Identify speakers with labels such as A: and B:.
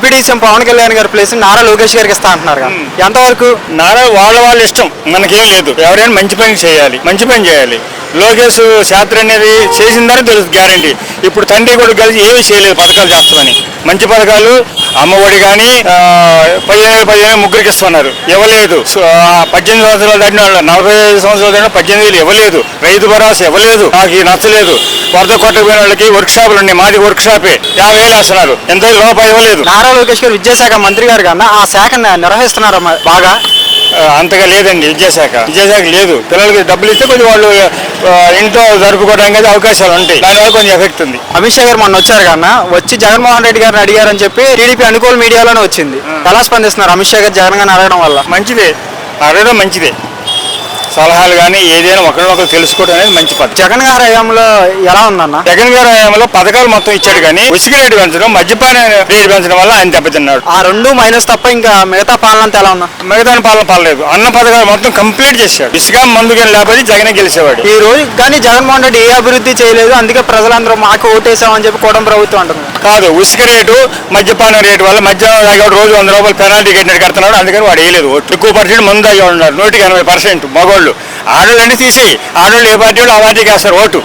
A: Deputy CM Pawan Kalyan గారి place Nara Lokesh గారికి ఇస్తా అంటున్నారు కదా, ఎంతవరకు?
B: నారా వాళ్ళ ఇష్టం, మనకేం లేదు. ఎవరైనా మంచి పని చేయాలి. లోకేష్ శాస్త్రి అనేది చేసిందని తెలుసు గ్యారంటీ. ఇప్పుడు తండ్రి కూడా కలిసి ఏమీ చేయలేదు పథకాలు చేస్తామని. మంచి పథకాలు అమ్మఒడి కానీ 15,000 ముగ్గురికి ఇస్తున్నారు, ఇవ్వలేదు. 18 సంవత్సరాలు దాటిన వాళ్ళు 45 సంవత్సరాలు దాటిన 18,000 ఇవ్వలేదు. రైతు భరోసా ఇవ్వలేదు. నాకు నచ్చలేదు. వరద కొట్టకపోయిన వాళ్ళకి వర్క్ షాపులు ఉన్నాయి, మాది వర్క్ షాపే 50,000 వేస్తున్నారు, ఎంత రూపాయి ఇవ్వలేదు.
A: నారా లోకేష్ గారు విద్యాశాఖ మంత్రి గారు కన్నా ఆ శాఖను నిర్వహిస్తున్నారు బాగా.
B: అంతగా లేదండి విద్యాశాఖ లేదు. పిల్లలకి డబ్బులు ఇస్తే కొంచెం వాళ్ళు ఇంట్లో జరుపుకోవడానికి అవకాశాలు ఉంటాయి, దానివల్ల కొంచెం ఎఫెక్ట్ ఉంది.
A: అమిత్ షా గారు మొన్న వచ్చారు కన్నా, వచ్చి జగన్మోహన్ రెడ్డి గారిని అడిగారని చెప్పి టీడీపీ అనుకూల మీడియాలోనే వచ్చింది. ఎలా స్పందిస్తున్నారు అమిత్ షా గారు జగన్ గారిని అడగడం వల్ల?
B: అడగడం మంచిదే. సలహాలు కానీ ఏదైనా ఒకరినొకరు తెలుసుకోవడం అనేది మంచి పద్ధతి.
A: జగన్ గారి హయాంలో ఎలా ఉందన్న?
B: జగన్ గారి హయాంలో పథకాలు మొత్తం ఇచ్చాడు, కానీ ఉసిక రేటు పెంచడం, మద్యపాన రేటు పెంచడం వల్ల ఆయన దెబ్బతిన్నాడు.
A: ఆ రెండు మైనస్ తప్ప ఇంకా మిగతా పాలన అంతా ఎలా ఉందా?
B: మిగతా పాలన పాలలేదు. అన్న పథకాలు మొత్తం కంప్లీట్ చేశాడు. ఇసుక మందుకు లేకపోతే జగనే గెలిచేవాడు.
A: ఈ రోజు కానీ జగన్మోహన్ రెడ్డి ఏ అభివృద్ధి చేయలేదు, అందుకే ప్రజలందరూ మాకు ఓటేసామని చెప్పి కూటమి ప్రభుత్వం అంటుంది.
B: కాదు, ఉసుక రేటు మద్యపాన రేటు వల్ల మద్యపానం తాగేవాడు రోజు 100 రూపాయలు పెనాల్టీ కడుతున్నాడు, అందుకని వాడు వేయలేదు. ఎక్కువ పర్సెంట్ మందు తాగే ఉన్నారు, 180% మగోళ్ళు. ఆడోళ్ళు తీసి ఆడోళ్ళు ఏ పార్టీ వాళ్ళు ఆ పార్టీకి వేస్తారు ఓటు.